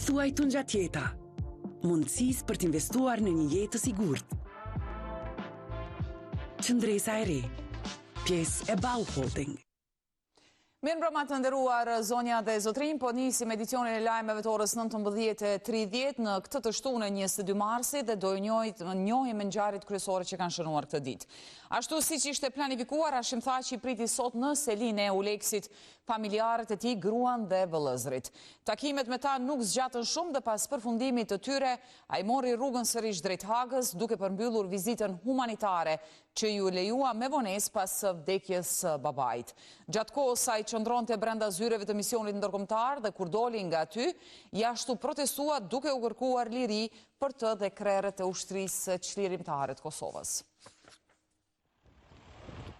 thuaj të ngjatjeta. Mundësisë për t'investuar në një jetë të sigurt. Qëndresa e re. Pjesë e Bau Holding. Mirëmbrëma të nderuar zonja dhe zotrin, po nisim edicionin e lajmeve të orës 19:30 në këtë të shtunë 22 marsit dhe do njohim ngjarjet kryesore që kanë shënuar këtë ditë. Ashtu siç ishte planifikuar, Hashim Thaçi priti sot në selinë e Uleksit familjarët e tij, gruan dhe vëllëzrit. Takimet me ta nuk zgjatën shumë dhe pas përfundimit të tyre, ai mori rrugën sërish drejt Hagës, duke përmbyllur vizitën humanitare që ju lejua me vonesë pas vdekjes babait. Gjatë kohës ai qëndronte brenda zyreve të misionit ndërkombëtar dhe kur doli nga aty, jashtu protestua duke u kërkuar liri për të dhe krerët e ushtrisë çlirimtare të Kosovës.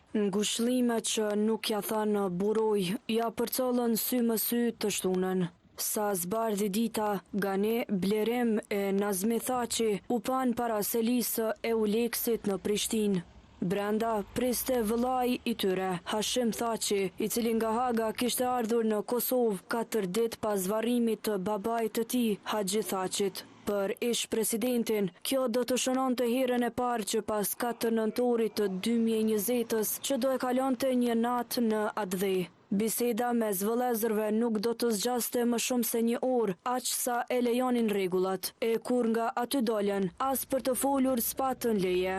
Ngushëllime që nuk ja thanë buroj, ja përcollën sy më sy të shtunën. Sa zbardhi dita, Gane, Blerem e Nazmi Thaçi u pan para selisë e Uleksit në Prishtinë. Brenda priste vëllai i tyre, Hashim Thaçi, i cili nga Haga kishte ardhur në Kosovë 4 ditë pas varrimit të babait të tij, Haxhi Thaçit. Për ish presidentin, kjo do të shënonte herën e parë që pas 4 nëntorit të 2020-s që do e kalonte një natë në Atdhe. Biseda mes vëllezërve nuk do të zgjaste më shumë se 1 orë, aq sa e lejonin rregullat. E kur nga aty dolen, as për të folur s'patën leje.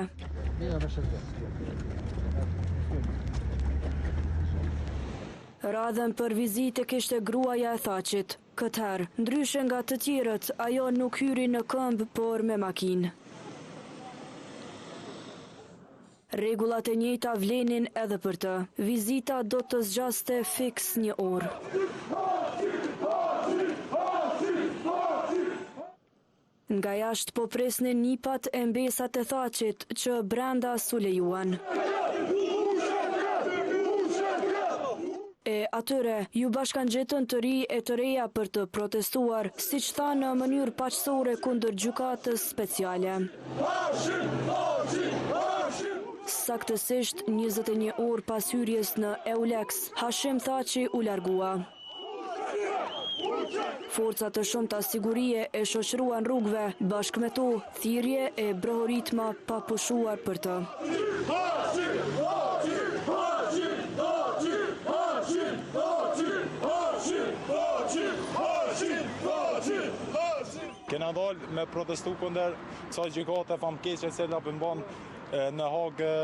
Radhen për vizitë kishte gruaja e Thaçit. Këtëherë, ndryshe nga të tjerët, ajo nuk hyri në këmbë, por me makinë. Rregullat e njëjta vlenin edhe për të. Vizita do të zgjaste fiks 1 orë. Nga jashtë po presnin nipat e mbesat e Thaçit që brenda su lejuan. E atyre ju bashkangjetën të ri e të reja për të protestuar, siç tha në mënyrë paqësore kundër gjykatës speciale. Saktësisht 21 orë pas hyrjes në Euleks, Hashim Thaçi u largua. Forcat të shumta sigurie e shoqëruan rrugëve, bashkë me to, thirrje e brohoritma pa pushuar për të. Kena dalë me protestu kundër kësaj gjykate famkeqe e cila përmban në Hagë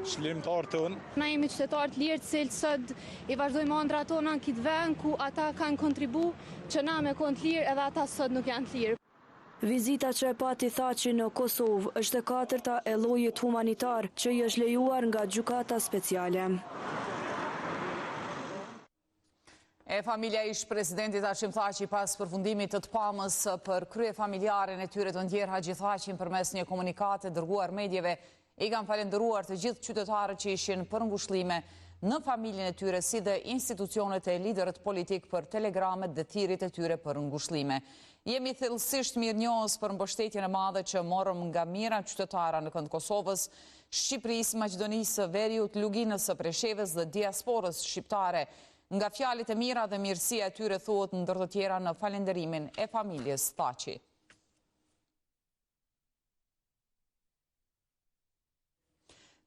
çlirimtarët tonë. Na jemi qytetarë të lirë, të cilët sot i vazhdojmë ëndrat tona në këtë vend ku ata kanë kontribu që na me kon të lirë edhe ata sot nuk janë të lirë. Vizita që e pati Thaçi në Kosovë është e 4-ta e llojit humanitar që i është lejuar nga gjykata speciale. E familja ish presidentit Hashim Thaçi pas përfundimit të pamës për krye familjaren e tyre të ndjerë Haxhi Thaçin përmes një komunikate dërguar medjeve, i kanë falendëruar të gjithë qytetarët që ishin për ngushëllime në familjen e tyre, si dhe institucionet e liderët politik për telegramet dhe thirrjet e tyre për ngushëllime. Jemi thellësisht mirënjohës për mbështetjen e madhe që morëm nga mira qytetara në kënd Kosovës, Shqipërisë, Maqedonisë, Veriut, Luginës, Preshevës dhe diasporës shqiptare. Nga fjalit e mira dhe mirësia e tyre thuhet ndër të tjera në falenderimin e familjes Thaçi.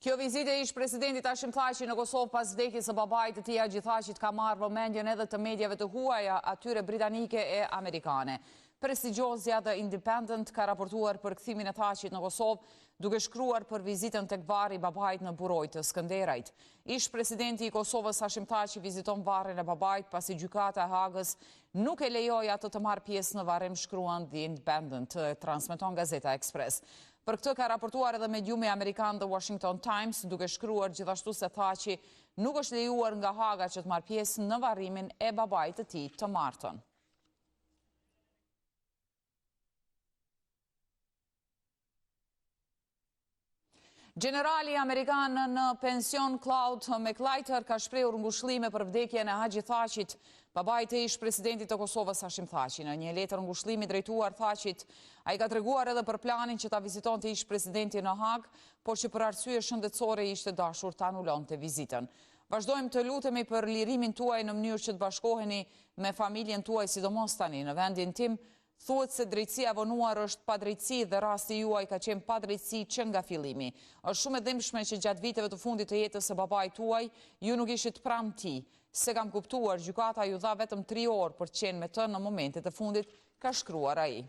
Kjo vizitë e ish presidentit Hashim Thaçi në Kosovë pas vdekjes së babait të tij Haxhi Thaçit ka marrë vëmendjen edhe të medjave të huaja atyre britanike e amerikane. Prestigjozja The Independent ka raportuar për kthimin e Thaçit në Kosovë, duke shkruar për vizitën tek varri i babait në Buroj të Skënderajt. Ish presidenti i Kosovës Hashim Thaçi viziton varrin e babait pasi gjykata e Hagës nuk e lejoi atë të marrë pjesë në varrim, shkruan The Independent, transmeton Gazeta Express. Për këtë ka raportuar edhe mediumi amerikan The Washington Times, duke shkruar gjithashtu se Thaçi nuk është lejuar nga Haga që të marrë pjesë në varrimin e babait të tij të martën. Generali amerikan në pension Claude McLeiter ka shprehur ngushëllime për vdekjen e Haxhi Thaçit, babait të ish presidentit të Kosovës Hashim Thaçi. Në një letër ngushëllimi drejtuar Thaçit, ai ka treguar edhe për planin që ta vizitonte ish presidenti në Hag, por që për arsye shëndetësore ishte dashur ta anulonte vizitën. Vazhdojmë të lutemi për lirimin tuaj në mënyrë që të bashkoheni me familjen tuaj, sidomos tani në vendin tim, Thuhet se drejtësia vonuar është padrejtësi dhe rasti juaj ka qenë padrejtësi që nga fillimi. Është shumë e dhimbshme që gjatë viteve të fundit të jetës së babait tuaj, ju nuk ishit pranë tij. Se kam kuptuar, gjykata ju dha vetëm 3 orë për të qenë me të në momentet e fundit, ka shkruar ai.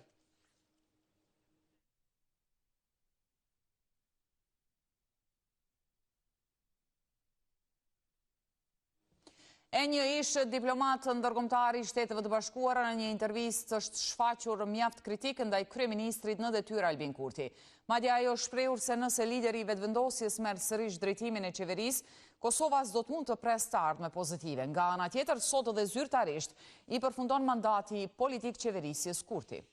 E një ish diplomat ndërkombëtar i Shteteve të Bashkuara në një intervistë është shfaqur mjaft kritik ndaj kryeministrit në detyrë Albin Kurti. Madje ajo shprehur se nëse lideri i vetëvendosjes merr sërish drejtimin e qeverisë, Kosova s'do të mund të presë të ardhme pozitive. Nga ana tjetër, sot edhe zyrtarisht i përfundon mandati politik qeverisjes Kurti.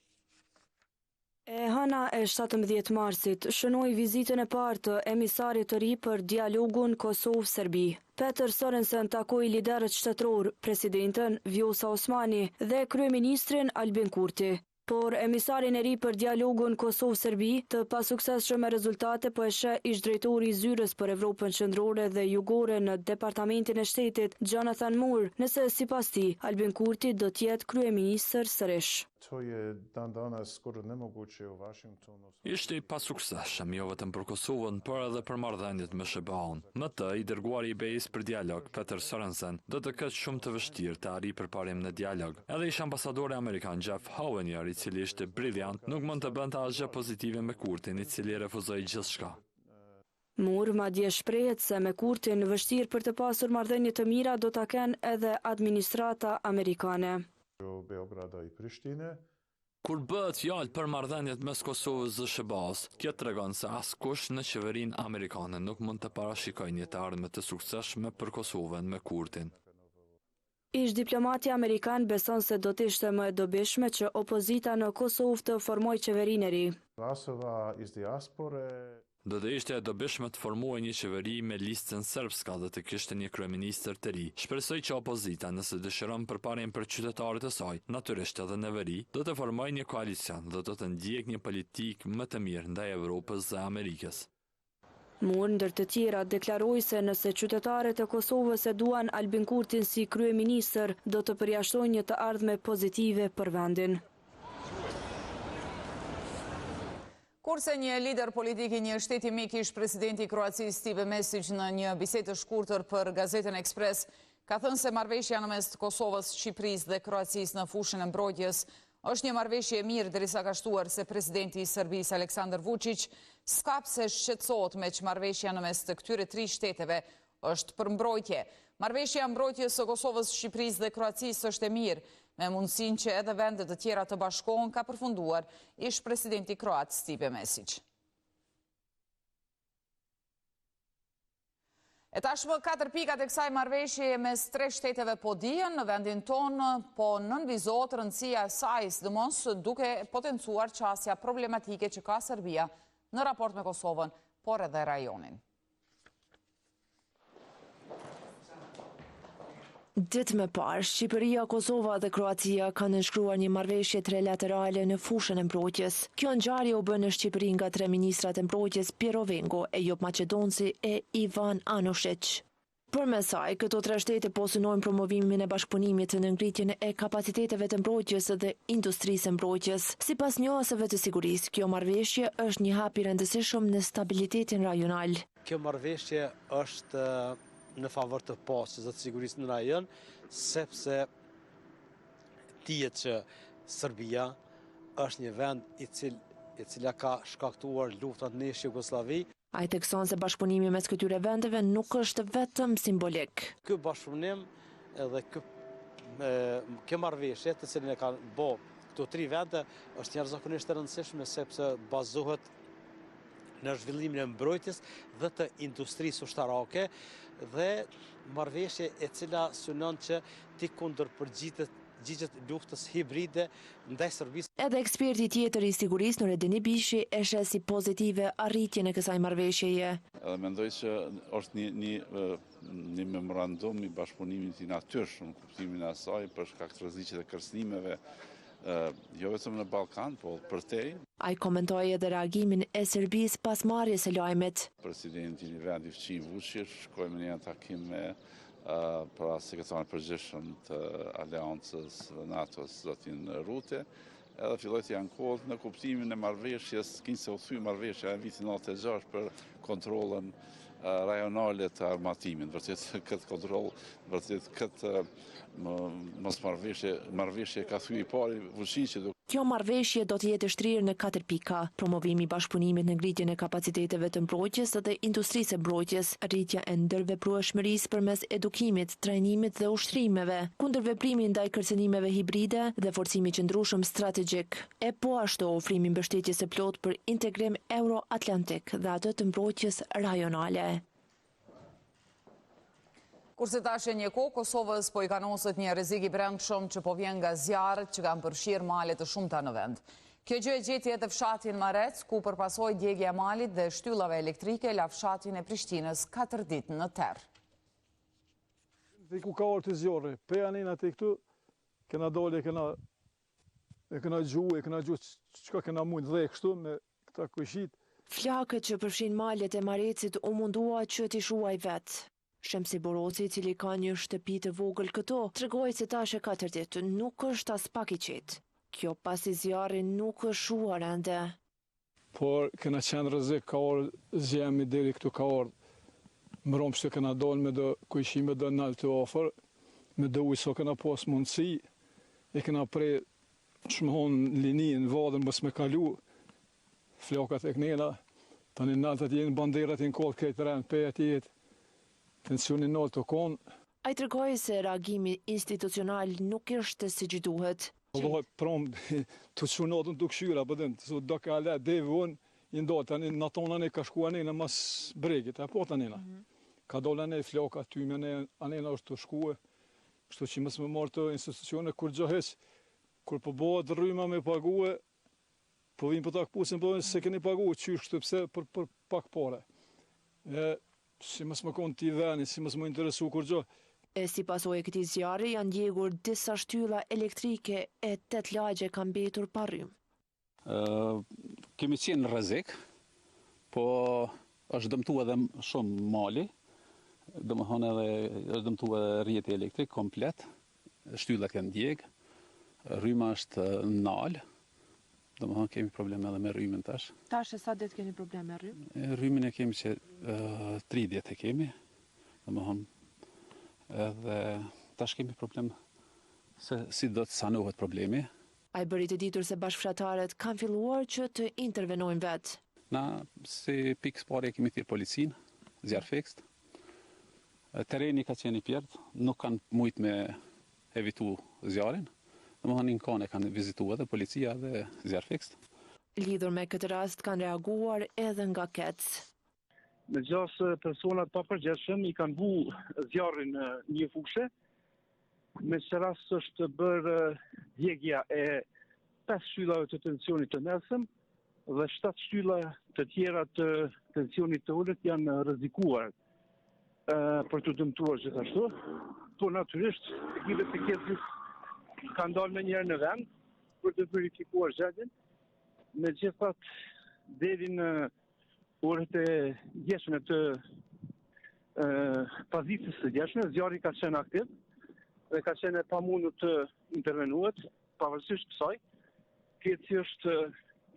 E hëna e 17 marsit shënoi vizitën e parë të emisarit të ri për dialogun Kosovë-Serbi. Peter Sorensen takoi liderët shtetëror, presidenten Vjosa Osmani dhe kryeministrin Albin Kurti. Por emisarin e ri për dialogun Kosovë-Serbi të pasuksesshëm me rezultate po e sheh ish drejtori i Zyrës për Evropën Qendrore dhe Jugore në Departamentin e Shtetit, Jonathan Moore, nëse sipas tij Albin Kurti do të jetë kryeministër sërish. Ishte i pasuksesshëm jo vetëm për Kosovën, por edhe për marrëdhëniet me SBA-n. Në të, i dërguari i BE-s për dialog, Peter Sorensen, do të ketë shumë të vështirë të arrijë përparim në dialog. Edhe ish ambasadori amerikan Jeff Howenier, i cili ishte briliant, nuk mund të bënte asgjë pozitive me Kurtin, i cili refuzoi gjithçka. Moore madje shprehet se me Kurtin vështirë për të pasur marrëdhënie të mira do ta kenë edhe administrata amerikane. Kur bëhet fjalë për marrëdhëniet mes Kosovës dhe SBA-s, kjo tregon se askush në qeverinë amerikane nuk mund të parashikojë një të ardhme të suksesshme për Kosovën me Kurtin. Ish diplomati amerikan beson se do të ishte më e dobishme që opozita në Kosovë të formojë qeverinë e ri. Do të ishte e dobishme të formuaj një qeveri me listën serbska dhe të kishte një kryeministër të ri. Shpresoj që opozita, nëse dëshiron përparjen për qytetarët e saj, natyrisht edhe në veri, do të formojë një koalicion dhe do të ndjek një politikë më të mirë ndaj Evropës dhe Amerikës. Moore ndër të tjera deklaroi se nëse qytetarët e Kosovës e duan Albin Kurtin si kryeministër, do të përjashtojnë një të ardhme pozitive për vendin. Kurse një lider politik i një shteti mik ish presidenti i Kroacisë Stipe Mesić në një bisedë të shkurtër për gazetën Ekspres ka thënë se marrëveshja në mes të Kosovës, Shqipërisë dhe Kroacisë në fushën e mbrojtjes është një marrëveshje e mirë derisa ka shtuar se presidenti i Serbisë Aleksandar Vučić s'kapse shqetësohet me që marrëveshja në mes të këtyre 3 shteteve është për mbrojtje. Marrëveshja e mbrojtjes së Kosovës, Shqipërisë dhe Kroacisë është e mirë, me mundësinë që edhe vendet të tjera të bashkohen, ka përfunduar ish presidenti kroat Stipe Mesić. E tashmë 4 pikat e kësaj marrëveshje mes 3 shteteve po dihen në vendin tonë, po nënvizohet rëndësia e saj, sidomos duke potencuar çësia problematike që ka Serbia në raport me Kosovën, por edhe rajonin. Ditë më parë, Shqipëria, Kosova dhe Kroacia kanë nënshkruar një marrëveshje trilaterale në fushën e mbrojtjes. Kjo ngjarje u bë në Shqipëri nga 3 ministrat e mbrojtjes Piero Vengo, Ejop Maqedonci e Ivan Anušić. Përmes saj, këto 3 shtete po synojnë promovimin e bashkëpunimit në ngritjen e kapaciteteve të mbrojtjes dhe industrisë së mbrojtjes. Sipas njohësve të sigurisë, kjo marrëveshje është një hap i rëndësishëm në stabilitetin rajonal. Kjo marrëveshje është në favor të pasjes të sigurisë në rajon, sepse dihet që Serbia është një vend i cila ka shkaktuar luftat në Jugosllavi. Ai thekson se bashkëpunimi mes këtyre vendeve nuk është vetëm simbolik. Ky bashkëpunim edhe kjo marrëveshje të cilën e kanë bë këto 3 vende është jashtëzakonisht e rëndësishme sepse bazohet në zhvillimin e mbrojtjes dhe të industrisë ushtarake dhe marrëveshje e cila synon që ti kundërpërgjigjet luftës hibride ndaj Serbisë. Edhe eksperti tjetër i sigurisë Nureddin Ibishi e sheh si pozitive arritjen e kësaj marrëveshjeje. Edhe mendoj që është një memorandum i bashkëpunimit i natyrshëm, kuptimin e asaj për shkak të rreziqeve të kërcënimeve, jo vetëm në Ballkan, po përtej. Ai komentoi edhe reagimin e Serbisë pas marrjes së lajmit. Presidenti i vendit fqin Vučić shkoi në një takim me pra sekretarin përgjithshëm të Aleancës NATO-s zotin Rute edhe filloj të janë kohët në kuptimin e marrëveshjes, kinë se u thy marrëveshja e vitin 96 për kontrolën rajonale të armatimit. Vërtet këtë kontrol, vërtet këtë mos marrëveshje ka thy i pari Vučići. Kjo marrëveshje do të jetë shtrirë në 4 pika: promovimi i bashkëpunimit në ngritjen e kapaciteteve të mbrojtjes dhe industrisë së mbrojtjes, rritja e ndërveprueshmërisë përmes edukimit, trajnimit dhe ushtrimeve, kundërveprimi ndaj kërcënimeve hibride dhe forcimi qëndrueshëm strategjik. E po ashtu ofrimi mbështetjes së plotë për integrim euro-atlantik dhe atë të mbrojtjes rajonale. Kurse tash e një kohë, Kosovës po i kanoset një rrezik i brendshëm që po vjen nga zjarret që kanë përfshirë male të shumta në vend. Kjo gjë e gjeti edhe fshatin Marec, ku përpasoi djegja e malit dhe shtyllave elektrike la fshatin e Prishtinës 4 ditë në terr. Dhe ku ka orë të zjarri, pe anina të këtu, kena dole, kena gju, çka kena mund dhe kështu me këta kushit. Flakët që përfshin malet e Marecit u mundua që t'i shuaj vetë. Shemsi Boroci, i cili ka një shtëpi të vogël këto, tregoi se tash e 4 ditë nuk është as pak i qetë. Kjo pasi zjarri nuk është shuar ende. Por kena qenë rrezik, ka orë zjemi deri këtu, ka orë mbrëmsh që kena dalë me do kujshime do nalë të ofër, me do ujë so kena pas mundësi, e kena prej shmëhon linin, vadën mos me kalu, flakat e knena, tani nalët jenë banderat jenë kohë këtë rënë, pejet jetë, tensionin nalë të konë. A i tregoi se reagimi institucional nuk ishte si që duhet. Allah prom të qunatën të këshyra, pëdën, të do ka le, devi unë, i ndalë, tani në tonë anë ka shku anena mas bregit, e po të anena. Ka dollë anë flaka, tyme anena është të shkuë, kështu që mësë me marë të institucione, kur gjohes, kur po bëhet rryma me paguë, po vim për ta këpusin, po se keni paguë, qysh kështu pse për pak pare. Si mësë më konë t'i veni, si mësë më interesu kur gjo. E si pasojë e këtij zjarri janë djegur disa shtylla elektrike e 8 lagje kanë mbetur pa rrymë. Kemi qenë në rrezik, po është dëmtuar edhe shumë mali, domethënë edhe është dëmtuar rrjeti elektrik komplet, shtyllat janë djeg, rryma është nal. Domethënë kemi probleme edhe me rrymin tash. Tash sa ditë keni probleme me rrymë? Rrymin e kemi që 30 e kemi. Domethënë edhe tash kemi problem se si do të sanohet problemi. Ai bëri të ditur se bashkëfshatarët kanë filluar që të intervenojnë vetë. Na si pikë parë kemi thirr policinë, zjarrfeks. Terreni ka qenë i pjertë, nuk kanë mujt me evitu zjarrin. Domethënë në kone kanë vizituar edhe policia dhe zjarrfeks. Lidhur me këtë rast kanë reaguar edhe nga KEC. Me gjasë personat pa përgjithshëm i kanë vu zjarrin në një fushë. Me që rast është bërë djegja e 5 shtyllave të tensionit të mesëm dhe 7 shtylla të tjera të tensionit të ulët janë rrezikuar për të dëmtuar gjithashtu. Po natyrisht ekipet e KEC-s kanë dalë me njerë në vend për të verifikuar gjendjen. Megjithatë, deri në orët e djeshme të pazitës së djeshme, zjarri ka qenë aktiv dhe ka qenë pa mundur të intervenuat, pavarësisht kësaj. KEC-i është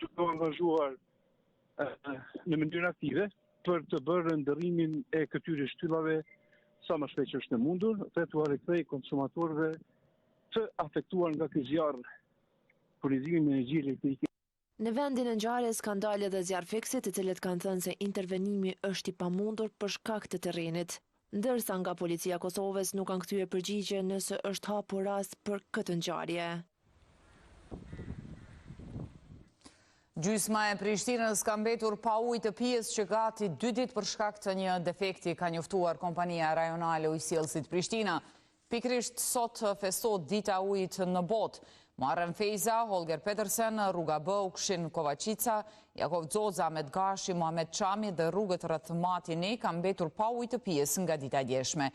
duke angazhuar në mënyrë aktive për të bërë ndërrimin e këtyre shtyllave sa më shpejt që është e mundur dhe t'u rikthej konsumatorëve të afektuar nga ky zjarr furnizimin me energji elektrike. Në vendin e ngjarjes kanë dalë edhe zjarrfeksit, të cilët kanë thënë se intervenimi është i pamundur për shkak të terrenit, ndërsa nga policia e Kosovës nuk kanë kthyer përgjigje nëse është hapur rast për këtë ngjarje. Gjysma e Prishtinës ka mbetur pa ujë të pijes që gati 2 ditë për shkak të një defekti, ka njoftuar kompania rajonale ujësjellësit Prishtina. Pikrisht sot festohet dita ujit në botë. Muharrem Fejza, Holger Petersen, Rruga Bë, Ukshin Kovačica, Jakov Zoza, Ahmet Gashi, Muhamet Çami dhe rrugët rreth Matine kanë mbetur pa ujë të pijes nga dita e djeshme.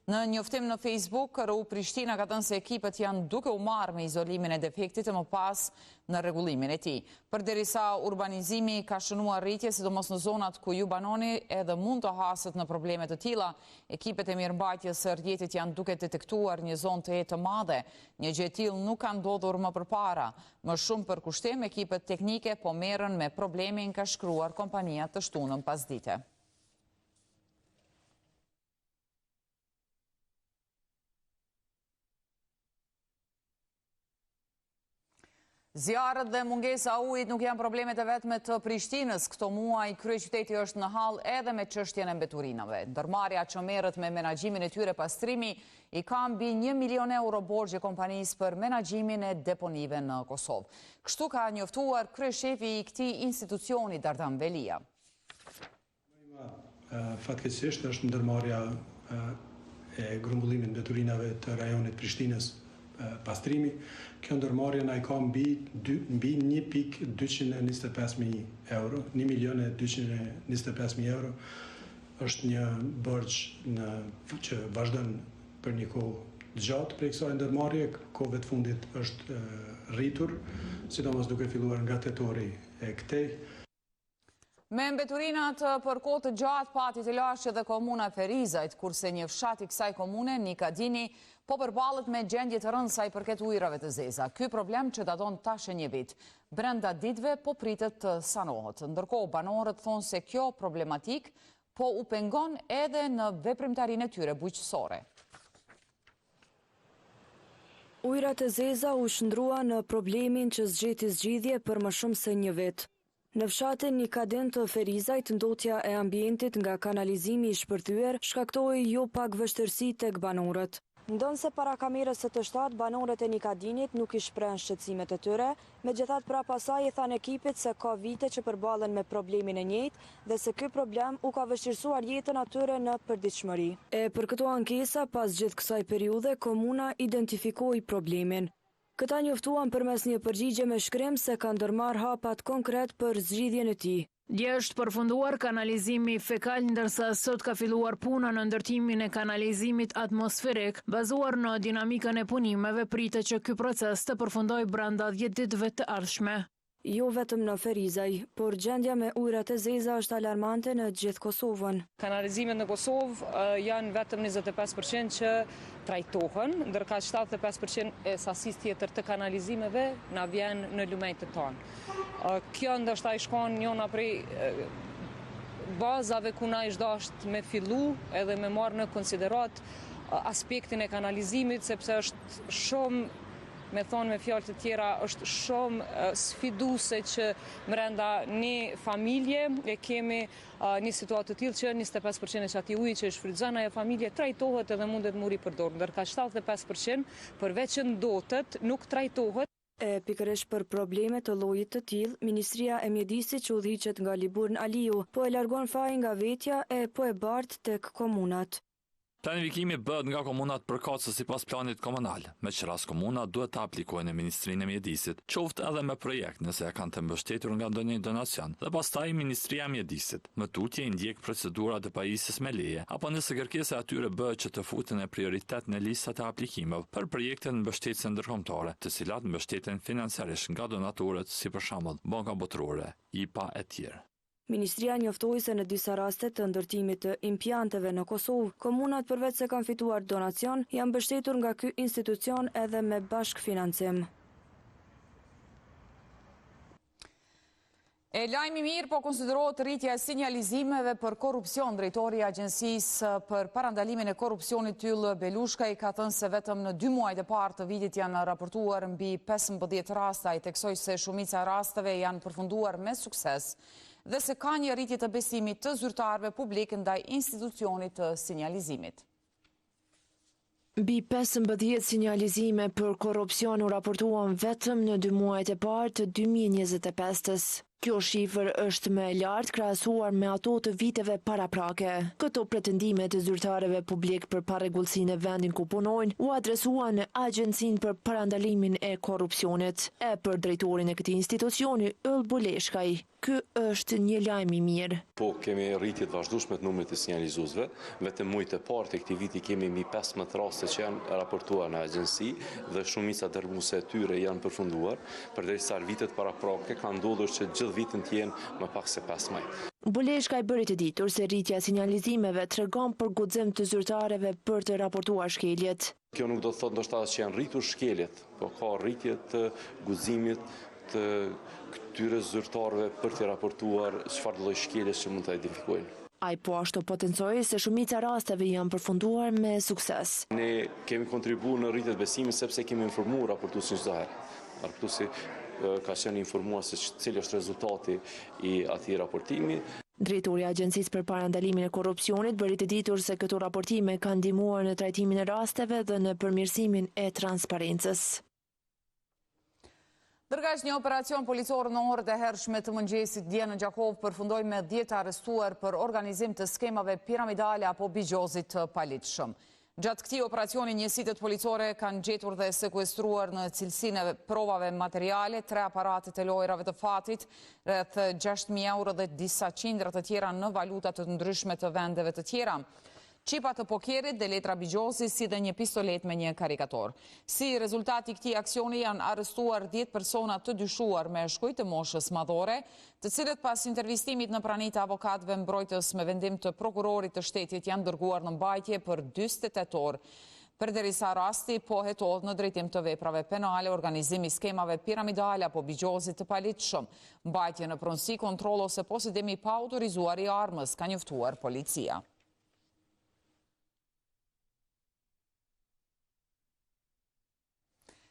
Në njoftim në Facebook, RU Prishtina ka thënë se ekipet janë duke u marrë me izolimin e defektit e më pas në rregullimin e tij. Përderisa urbanizimi ka shënuar rritje, sidomos në zonat ku ju banoni edhe mund të haset në probleme të tilla, ekipet e mirëmbajtjes së rrjetit janë duke detektuar një zonë të të madhe. Një gjë e tillë nuk ka ndodhur më përpara. Më shumë për kushtim, ekipet teknike po merren me problemin, ka shkruar kompania të shtunën pasdite. Zjarret dhe mungesa e ujit nuk janë problemet e vetme të Prishtinës. Këto muaj kryeqyteti është në hall edhe me çështjen e mbeturinave. Ndërmarrja që merret me menaxhimin e tyre pastrimi i ka mbi 1 milion euro borxhe kompanisë për menaxhimin e deponive në Kosovë. Kështu ka njoftuar kryeshefi i këtij institucioni Dardan Velia. Fatkeqësisht është ndërmarrja e grumbullimit mbeturinave të rajonit Prishtinës pastrimi. Kjo ndërmarrje na i ka mbi 1.225.000 euro, 1.225.000 euro është një borxh që vazhdon për një kohë gjatë për kësaj ndërmarrje, kohëve të fundit është rritur, sidomos duke filluar nga tetori e këtej. Me mbeturinat për kohë të gjatë pati të lashë dhe komuna Ferizajt, kurse një fshat i kësaj komune, Nikadini, po përballet me gjendje të rëndë sa i përket ujrave të zeza. Ky problem që daton tash një vit. Brenda ditëve po pritet të sanohet. Ndërkohë banorët thonë se kjo problematik po u pengon edhe në veprimtarinë e tyre bujqësore. Ujrat e zeza u shndrua në problemin që zgjeti zgjidhje për më shumë se një vit. Në fshatin Nikadin të Ferizajt, ndotja e ambientit nga kanalizimi i shpërthyer shkaktoi jo pak vështirësi tek banorët. Ndonse para kamerës së të shtatë, banorët e Nikadinit nuk i shprehen shqetësimet e tyre, megjithatë pra pasaj i thanë ekipit se ka vite që përballen me problemin e njëjtë dhe se ky problem u ka vështirësuar jetën atyre në përditshmëri. E për këto ankesa, pas gjithë kësaj periudhe, komuna identifikoi problemin. Këta njoftuan përmes një përgjigje me shkrim se ka ndërmarrë hapat konkret për zgjidhjen e tij. Dje është përfunduar kanalizimi fekal, ndërsa sot ka filluar puna në ndërtimin e kanalizimit atmosferik, bazuar në dinamikën e punimeve, pritet që ky proces të përfundojë brenda 10 ditëve të ardhshme. Jo vetëm në Ferizaj, por gjendja me ujrat e zeza është alarmante në gjithë Kosovën. Kanalizimet në Kosovë janë vetëm 25% që trajtohen, ndërka 75% e sasisë tjetër të kanalizimeve na vjen në lumenjtë tonë. Kjo ndoshta i shkon njëna prej bazave ku na ish dasht me fillu edhe me marrë në konsiderat aspektin e kanalizimit, sepse është shumë, me thonë me fjalë të tjera, është shumë sfiduse që brenda një familje e kemi një situatë të tillë që 25% e çati uji që shfrytëzon ajo familje trajtohet edhe mundet muri përdorur, ndërka 75% përveç që ndotet nuk trajtohet. Pikërisht për probleme të llojit të tillë, Ministria e Mjedisit që udhëhiqet nga Liburn Aliu po e largon fajin nga vetja e po e bart tek komunat. Planifikimi bëhet nga komunat përkatëse sipas planit komunal, me që rast komunat duhet të aplikojnë në Ministrinë e Mjedisit, qoftë edhe me projekt nëse e kanë të mbështetur nga ndonjë donacion, dhe pastaj Ministria e Mjedisit. Më tutje i ndjek procedurat e pajisjes me leje, apo nëse kërkesa e atyre bëhet që të futen e prioritet në listat e aplikimeve për projekte mbështetëse ndërkombëtare, të cilat mbështeten financiarisht nga donatorët, si për shembull Banka Botërore, IPA e tjerë. Ministria njoftoi se në disa raste të ndërtimit të impianteve në Kosovë, komunat përveç se kanë fituar donacion, janë mbështetur nga ky institucion edhe me bashkëfinancim. E lajmi mirë po konsiderohet rritja e sinjalizimeve për korrupsion. Drejtori i Agjencisë për parandalimin e korrupsionit Yll Belushka i ka thënë se vetëm në 2 muajt e parë të vitit janë raportuar mbi 15 raste, ai theksoi se shumica e rasteve janë përfunduar me sukses dhe se ka një rritje të besimit të zyrtarëve publik ndaj institucionit të sinjalizimit. Mbi 15 sinjalizime për korrupsion u raportuan vetëm në 2 muajt e parë të 2025-s. Kjo shifër është më e lartë krahasuar me ato të viteve paraprake. Këto pretendime të zyrtarëve publik për parregullsinë e vendin ku punojnë u adresuan në Agjencinë për parandalimin e korrupsionit. E për drejtorin e këtij institucioni Yll Belushka ky është një lajm i mirë. Po, kemi rritje të vazhdueshme të numrit të sinjalizuesve, vetëm muajt e parë të këtij viti kemi mbi 15 raste që janë raportuar në agjenci dhe shumica dërguese e tyre janë përfunduar, përderisa vitet paraprake ka ndodhur që gjithë vitin të jenë më pak se 15. Buleshka i bëri të ditur se rritja e sinjalizimeve tregon për guxim të zyrtarëve për të raportuar shkeljet. Kjo nuk do të thotë ndoshta që janë rritur shkeljet, po ka rritje të guximit të këtyre zyrtarëve për të raportuar çfarë lloj shkeljes që mund të identifikojnë. Ai po ashtu potencoi se shumica rasteve janë përfunduar me sukses. Ne kemi kontribuar në rritje të besimit sepse kemi informuar raportuesin çdo herë. Raportuesi ka qenë informuar se cili është rezultati i atij raportimi. Drejtori i Agjencisë për Parandalimin e Korrupsionit bëri të ditur se këto raportime kanë ndihmuar në trajtimin e rasteve dhe në përmirësimin e transparencës. Dërgash një operacion policor në orët e hershme të mëngjesit dje në Gjakov përfundoi me 10 arrestuar për organizim të skemave piramidale apo bigjozit të palitshëm. Gjatë këtij operacioni njësitet policore kanë gjetur dhe sekuestruar në cilësinë e provave materiale 3 aparate të lojrave të fatit, rreth 6.000 euro dhe disa qindra të tjera në valuta të ndryshme të vendeve të tjera. Qipa të pokerit dhe letra bigjozi si dhe një pistolet me një karikator. Si rezultati këtij aksioni janë arrestuar 10 persona të dyshuar me shkuj të moshës madhore, të cilët pas intervistimit në pranit të avokatëve mbrojtës me vendim të prokurorit të shtetit janë dërguar në mbajtje për 48 orë. Përderisa rasti po hetohet në drejtim të veprave penale, organizimi skemave piramidale apo bigjozit të palitshëm, mbajtje në pronësi, kontroll ose posedimi pa autorizuar i armës, ka njoftuar policia.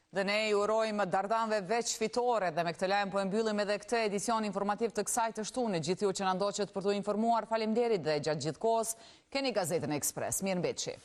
Dhe ne i urojmë dardanëve veç fitore dhe me këtë lajm po e mbyllim edhe këtë edicion informativ të kësaj të shtunë. Gjithë ju që na ndoqët për t'u informuar, faleminderit dhe gjatë gjithë kohës keni Gazetën Ekspres. Mirëmbëjtje.